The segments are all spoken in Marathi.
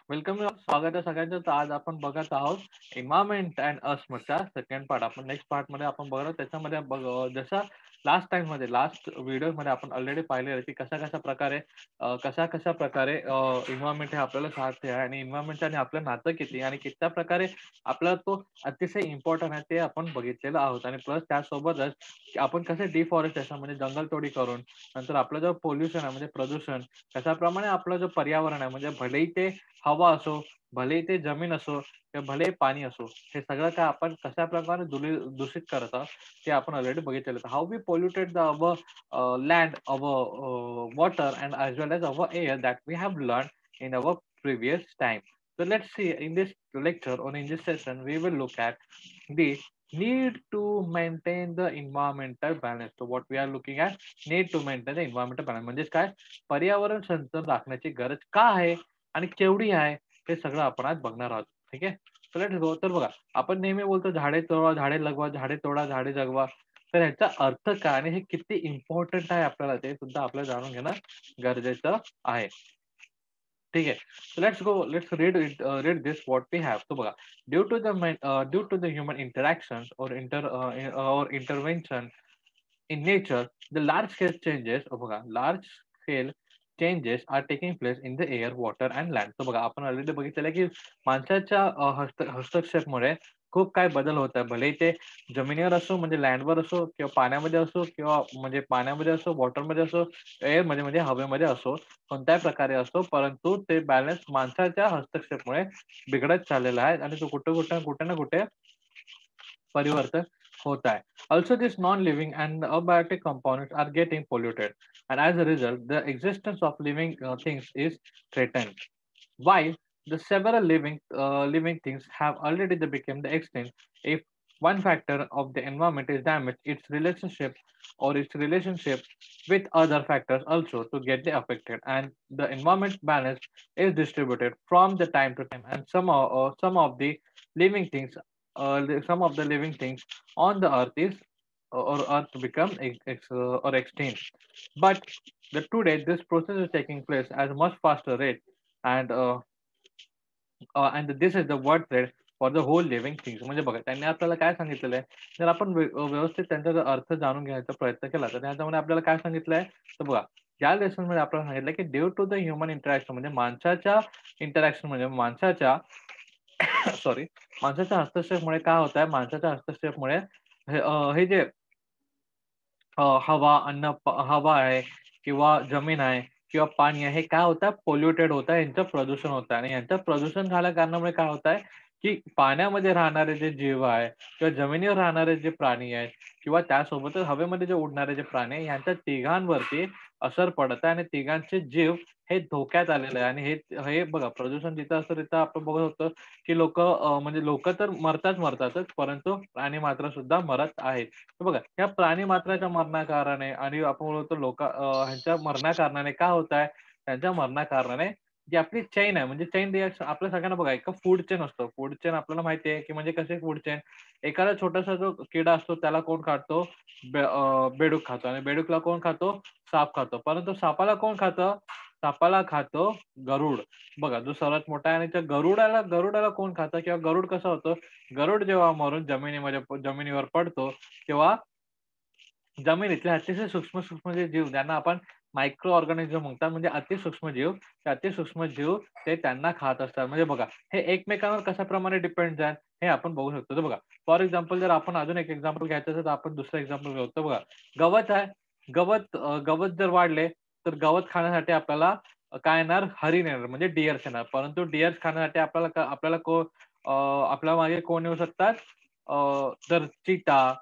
वेलकम स्वागत आहे सगळ्यांचं. तर आज आपण बघत आहोत एन्व्हायरमेंट अँड अस मधचा सेकंड पार्ट. आपण नेक्स्ट पार्ट मध्ये आपण बघणार त्याच्यामध्ये जसं लास्ट टाइम मध्ये लास्ट व्हिडिओ मध्ये आपण ऑलरेडी पाहिलेलं की कशा प्रकारे एन्व्हायरमेंट हे आपल्याला साधते आहे आणि एन्व्हायरमेंट आणि आपलं नातं किती आणि कित्या प्रकारे आपला तो अतिशय इम्पॉर्टंट आहे ते आपण बघितलेलं आहोत. आणि प्लस त्यासोबतच आपण कसे डिफॉरेस्टेशन म्हणजे जंगलतोडी करून नंतर आपलं जो पोल्युशन आहे म्हणजे प्रदूषण त्याच्याप्रमाणे आपलं जो पर्यावरण आहे म्हणजे भलेही ते हवा असो, भलेही ते जमीन असो किंवा भलेही पाणी असो, हे सगळं काय आपण कशा प्रकारे दूषित करत आहोत ते आपण ऑलरेडी बघितलेलं. How we polluted the land, water and as well as our air that we have learn in our previous time. So let's see in this lecture or in this session we will look at the need to maintain the environmental balance. So what we are looking at, need to maintain the environmental balance म्हणजेच काय, पर्यावरण संतुलन राखण्याची गरज का आहे आणि केवढी आहे हे सगळं आपण आज बघणार आहोत. ठीक आहे, तर लेट्स गो. तर बघा, आपण नेहमी बोलतो झाडे तोडा, झाडे लगवा, झाडे तोडा, झाडे जगवा. तर ह्याचा अर्थ काय आणि हे किती इम्पॉर्टंट आहे आपल्याला ते सुद्धा आपल्याला जाणून घेणं गरजेचं आहे. ठीक आहे, so let's read this what we have. तो बघा, due to the human interactions or intervention in nature, the large scale changes, बघा, large scale changes are taking place in the air, water and land. तो बघा, आपण ऑलरेडी बघितलेलं आहे की माणसाच्या हस्तक्षेपमुळे खूप काय बदल होत आहे. भले ते जमिनीवर असो म्हणजे लँडवर असो किंवा पाण्यामध्ये असो किंवा म्हणजे पाण्यामध्ये असो, वॉटरमध्ये असो, एअरमध्ये म्हणजे हवेमध्ये असो, कोणत्याही प्रकारे असो, परंतु ते बॅलन्स माणसाच्या हस्तक्षेपमुळे बिघडत चाललेला आहे आणि तो कुठे ना कुठे परिवर्तन होत आहे. Also, these non-living and abiotic components are getting polluted, and as a result, the existence of living things is threatened. While the several living things have already become the extinct, if one factor of the environment is damaged, its relationship with other factors also to get the affected, and the environment balance is distributed from the time to time, and some of the living things, some of the living things on the earth is or earth become or extinct. But today this process is taking place at a much faster rate, and and this is the word thread for the whole living things. म्हणजे बघा, त्यांनी आपल्याला काय सांगितलेलं आहे, जर आपण व्यवस्थित त्यांचा जर अर्थ जाणून घेण्याचा प्रयत्न केला तर त्याच्यामध्ये आपल्याला काय सांगितलंय, तर बघा, या लेसन मध्ये आपल्याला सांगितलं की due to the human interaction म्हणजे माणसाच्या इंटरॅक्शन म्हणजे माणसाच्या सॉरी माणसाच्या हस्तक्षेपमुळे काय होत आहे, माणसाच्या हस्तक्षेपमुळे हे जे हवा आहे किंवा जमीन आहे किंवा पाणी आहे, हे काय होतं, पोल्युटेड होत आहे, यांचं प्रदूषण होत आहे. आणि यांचं प्रदूषण झाल्या कारणामुळे काय होत आहे की पाण्यामध्ये राहणारे जे जीव आहे किंवा जमिनीवर राहणारे जे प्राणी आहेत किंवा त्यासोबतच हवेमध्ये जे उडणारे जे प्राणी आहे, यांच्या तिघांवरती असर पडत आहे आणि तिघांचे जीव हे धोक्यात आलेले आहे. आणि हे बघा, प्रदूषण जिथं असतं तिथं आपण बघत होतो की म्हणजे लोक तर मरतातच, परंतु प्राणी मात्र सुद्धा मरत आहेत. तर बघा, या प्राणी मात्राच्या मरणाकारणाने आणि आपण बोलतो ह्यांच्या मरणाकारणाने काय होत आहे, त्यांच्या मरणाकारणाने जी आपली चेन आहे म्हणजे चेन रिएक्शन आपल्या सगळ्यांना बघा, एक फूड चेन असतो. फूड चेन आपल्याला माहिती आहे की म्हणजे कसे फूड चेन, एखादा छोटासा जो किडा असतो त्याला कोण खातो, बेडूक खातो, आणि बेडूकला कोण खातो, साप खातो. परंतु सापाला कोण खातं, सापाला खातो गरुड. बघा, जो सर्वात मोठा आहे. आणि त्या गरुडाला कोण खातं किंवा गरुड कसा होतो, गरुड जेव्हा मरून जमिनीवर पडतो तेव्हा जमिनीतले अतिशय सूक्ष्म जे जीव ज्यांना आपण मायक्रो ऑर्गॅनिझम म्हणतात म्हणजे अतिसूक्ष्म जीव, ते अतिसूक्ष्म जीव ते त्यांना खात असतात. म्हणजे बघा, हे एकमेकांवर कशाप्रमाणे डिपेंड आहे हे आपण बघू शकतो. तर बघा, फॉर एक्झाम्पल जर आपण अजून एक एक्झाम्पल घ्यायचं असेल तर आपण दुसरं एक्झाम्पल घेऊ. तर बघा, गवत आहे. गवत जर वाढले तर गवत खाण्यासाठी आपल्याला काय येणार, हरिण येणार म्हणजे डिअर्स येणार. परंतु डिअर्स खाण्यासाठी आपल्या मागे कोण येऊ शकतात, तर चीता,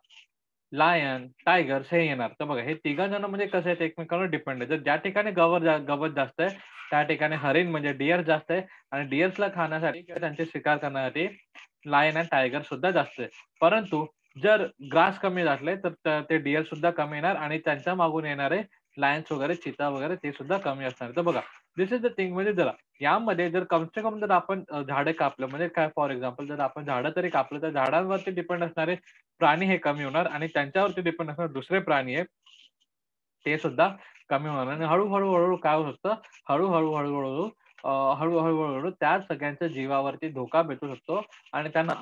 लायन, टायगर्स हे येणार. तर बघा, हे तिघं जण म्हणजे कसे आहेत, एकमेकांवर डिपेंड आहे. जर ज्या ठिकाणी गवत जास्त आहे त्या ठिकाणी हरिण म्हणजे डिअर जास्त आहे, आणि डिअर्सला खाण्यासाठी किंवा त्यांचे शिकार करण्यासाठी लायन आणि टायगर सुद्धा जास्त आहे. परंतु जर ग्रास कमी झाले तर ते डिअर सुद्धा कमी येणार आणि त्यांच्या मागून येणारे लायन्स वगैरे, चिता वगैरे ते सुद्धा कमी असणार. तर बघा, दिस इज द थिंग. म्हणजे जरा यामध्ये जर कम से कम जर आपण झाडे कापलं म्हणजे काय, फॉर एक्झाम्पल जर आपण झाडं तरी कापलं तर झाडांवरती डिपेंड असणारे प्राणी हे कमी होणार आणि त्यांच्यावरती डिपेंड असणारे दुसरे प्राणी आहे ते सुद्धा कमी होणार. आणि हळूहळू काय होत असतं, हळूहळू हळूहळू त्या सगळ्यांच्या जीवावरती धोका भेटू शकतो आणि त्यांना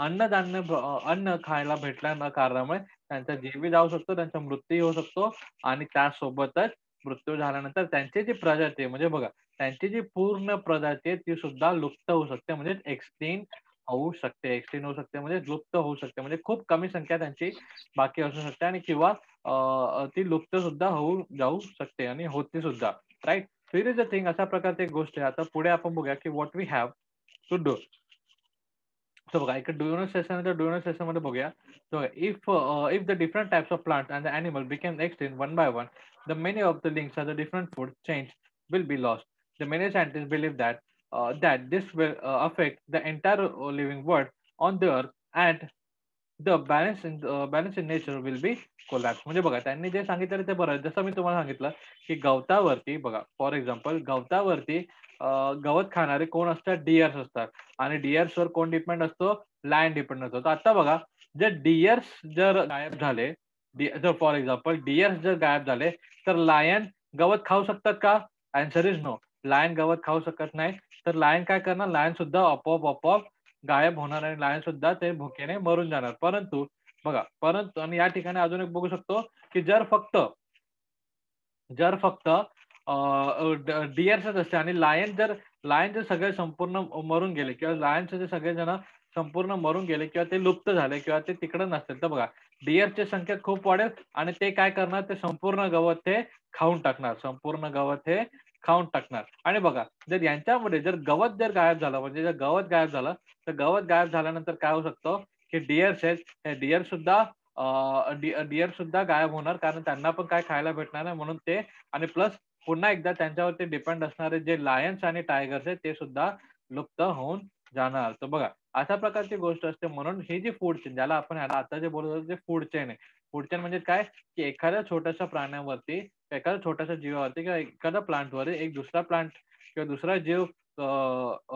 अन्न खायला भेटल्या न कारणामुळे त्यांचा जीवही जाऊ शकतो, त्यांचा मृत्यू होऊ शकतो आणि त्यासोबतच मृत्यू झाल्यानंतर त्यांची जी प्रजाती आहे म्हणजे बघा त्यांची जी पूर्ण प्रजाती आहे ती सुद्धा लुप्त होऊ शकते म्हणजे एक्सटिंक्ट होऊ शकते म्हणजे लुप्त होऊ शकते म्हणजे खूप कमी संख्या त्यांची बाकी असू शकते आणि किंवा ती लुप्त सुद्धा होऊ जाऊ शकते आणि होती सुद्धा right. Here is the thing अशा प्रकारची एक गोष्ट आहे. आता पुढे आपण बघूया की what we have to do. So बघा एक ड्युरेशन सेशन तर ड्युरेशन सेशन मध्ये बघूया. So if the different types of plants and the animal became extinct one by one, the many of the links of the different food chains will be lost. The many scientists believe that this will affect the entire living world on the earth and the balance in nature will be collapse. म्हणजे बघा त्यांनी जे सांगितलं ते बरं आहे. जसं मी तुम्हाला सांगितलं की गवतावरती बघा फॉर एक्झाम्पल गवतावरती गवत खाणारे कोण असतात डिअर्स असतात आणि डिअर्सवर कोण डिपेंड असतो लायन डिपेंड असतो. तर आता बघा जर डिअर्स जर गायब झाले जर फॉर एक्झाम्पल डिअर्स जर गायब झाले तर लायन गवत खाऊ शकतात का? Answer is no. लायन गवत खाऊ शकत नाही. तर लायन काय करणार लायन सुद्धा आपोआप गायब होणार आणि लायन सुद्धा ते भुकेने मरून जाणार. परंतु आणि या ठिकाणी अजून एक बघू शकतो की जर फक्त डिअर्सच असते आणि लायन जर सगळे संपूर्ण मरून गेले किंवा लायनचे जे सगळेजण संपूर्ण मरून गेले किंवा ते लुप्त झाले किंवा ते तिकडे नसतील तर बघा डिअरची संख्या खूप वाढेल आणि ते काय करणार ते संपूर्ण गवत हे खाऊन टाकणार आणि बघा जर यांच्यामध्ये जर गवत गायब झालं म्हणजे जर गवत गायब झालं तर गवत गायब झाल्यानंतर काय होऊ शकतं की डिअर सुद्धा गायब होणार कारण त्यांना पण काय खायला भेटणार नाही म्हणून ते आणि प्लस पुन्हा एकदा त्यांच्यावरती डिपेंड असणारे जे लायन्स आणि टायगर्स आहेत ते सुद्धा लुप्त होऊन जाणार. तर बघा अशा प्रकारची गोष्ट असते म्हणून ही जी फूड चेन ज्याला आपण आता जे बोलत होतो ते फूड चेन आहे. फूड चेन म्हणजे काय की एखाद्या छोट्याशा प्राण्यावरती एखाद्या छोट्याशा जीवावरती किंवा एखाद्या प्लांटवर एक दुसरा प्लांट किंवा दुसरा जीव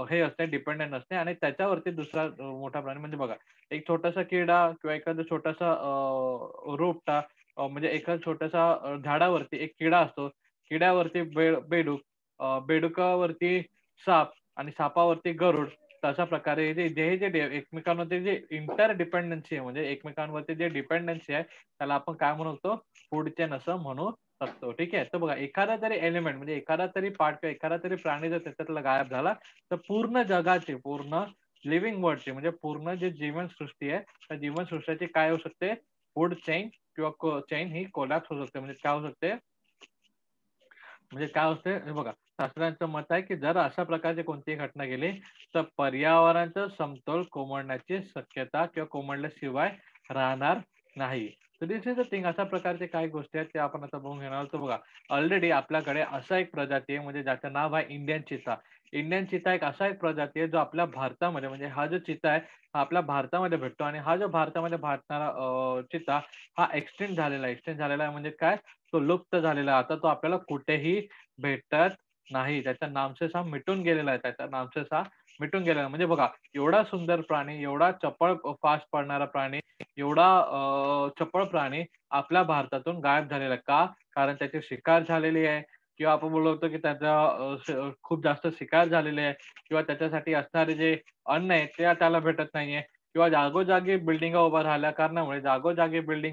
हे असते डिपेंडेंट असते आणि त्याच्यावरती दुसरा मोठा प्राणी म्हणजे बघा एक छोटासा किडा किंवा एखादा छोटासा रोपटा म्हणजे एखाद्या छोट्याशा झाडावरती एक किडा असतो. किड्यावरती बेडूक बेडुकावरती साप आणि सापावरती गरुड. तशा प्रकारे जे एकमेकांवरती जे इंटर डिपेंडन्सी आहे म्हणजे एकमेकांवरती जे डिपेंडन्सी आहे त्याला आपण काय म्हणू शकतो फूड चेन असं म्हणू शकतो. ठीक आहे. तर बघा एखादा तरी एलिमेंट म्हणजे एखादा तरी पार्ट किंवा एखादा तरी प्राणी जर त्याच्यातला गायब झाला तर पूर्ण लिव्हिंग वर्ल्डची म्हणजे पूर्ण जे जीवनसृष्टी आहे त्या जीवनसृष्टीची काय होऊ शकते फूड चेन किंवा चेन ही कोलॅप्स होऊ शकते म्हणजे काय होते हे बघा शास्त्रज्ञांचं मत आहे की जर अशा प्रकारची कोणतीही घटना गेली तर पर्यावरणाचा समतोल कोसळण्याची शक्यता किंवा कोसळल्याशिवाय राहणार नाही. तर दिस इज द थिंग अशा प्रकारचे काही गोष्टी आहेत ते आपण आता बघून घेणार आहोत. बघा ऑलरेडी आपल्याकडे असा एक प्रजाती आहे म्हणजे ज्याचं नाव आहे इंडियन चिता. इंडियन चिता एक असा एक प्रजाती आहे जो आपल्या भारतामध्ये म्हणजे हा जो चिता आहे हा आपल्या भारतामध्ये भेटतो आणि हा जो भारतामध्ये भेटणारा चिता हा एक्सटेंड झालेला आहे म्हणजे काय तो लुप्त झालेला आहे. आता तो आपल्याला कुठेही भेटत नाही. त्याचा नामशेष हा मिटून गेलेला आहे. म्हणजे बघा एवढा सुंदर प्राणी, एवढा चपळ फास्ट पळणारा प्राणी, एवढा चपळ प्राणी आपल्या भारतातून गायब झालेला आहे. का? कारण त्याची शिकार झालेली आहे किंवा आपण बोललो होतो की त्याचा खूप जास्त शिकार झालेली आहे किंवा त्याच्यासाठी असणारे जे अन्न आहे ते त्याला भेटत नाहीये किंवा जागोजागी बिल्डिंग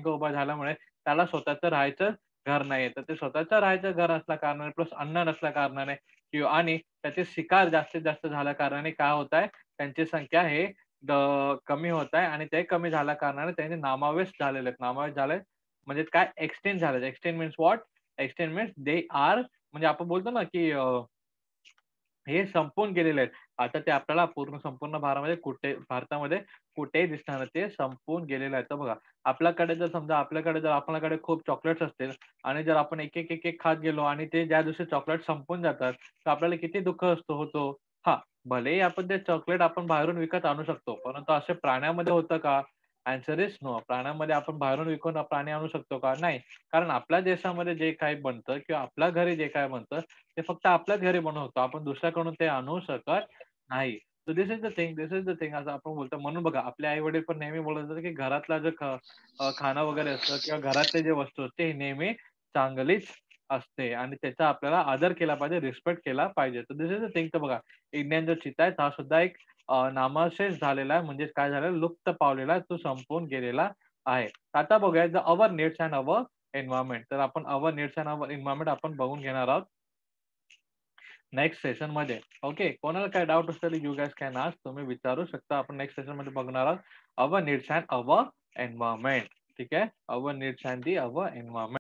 उभा झाल्यामुळे त्याला स्वतःचं राहायचं घर नाहीये. तर ते स्वतःचं राहायचं घर असल्या कारणाने प्लस अन्न नसल्या कारणाने किंवा आणि त्याचे शिकार जास्तीत जास्त झाल्या कारणाने काय होत आहे त्यांची संख्या हे कमी होत आहे आणि ते कमी झाल्या कारणाने त्यांचे नामावेश झालेले आहेत. नामावेश झाले म्हणजे काय एक्सटेंड झाले. Extend means what? Extend means they are म्हणजे आपण बोलतो ना की हे संपून गेलेले आहेत. आता ते आपल्याला संपूर्ण भारतामध्ये कुठेही दिसणार नाही. ते संपून गेलेले आहेत. तर बघा आपल्याकडे जर आपल्याकडे खूप चॉकलेट्स असतील आणि जर आपण एक खात गेलो आणि ते ज्या दिवशी चॉकलेट संपून जातात तर आपल्याला किती दुःख होतो. हां, भलेही आपण ते चॉकलेट आपण बाहेरून विकत आणू शकतो. परंतु असे प्राण्यामध्ये होतं का? Answer is no. प्राण्यामध्ये आपण बाहेरून विकून प्राणी आणू शकतो का? नाही. कारण आपल्या देशामध्ये जे काही बनतं किंवा आपल्या घरी जे काही बनतं ते फक्त आपल्याच घरी बनवतो. आपण दुसऱ्याकडून ते आणू शकत नाही. So this is the thing असं आपण बोलतो. म्हणून बघा आपले आई-वडील पण नेहमी बोलत असतात, की घरातला जे खाणं वगैरे असतं किंवा घरातले जे वस्तू असते ही नेहमी चांगलीच असते आणि त्याचा आपल्याला आदर केला पाहिजे, रिस्पेक्ट केला पाहिजे. तर दिस इज द थिंग. तर बघा, इंडियन जो चिता आहे, हा सुद्धा एक नामशेष झालेला आहे. म्हणजे काय झालं, लुप्त पावलेला आहे, तो संपून गेलेला आहे. आता बघूया the our needs and our environment. तर आपण our needs and our environment आपण बघून घेणार आहोत नेक्स्ट सेशनमध्ये. ओके. कोणाला काय डाऊट असेल यू गाईज कॅन आस्क. तुम्ही विचारू शकता. आपण नेक्स्ट सेशनमध्ये बघणार आहोत our needs and our environment. ठीक आहे. Our needs and the our environment.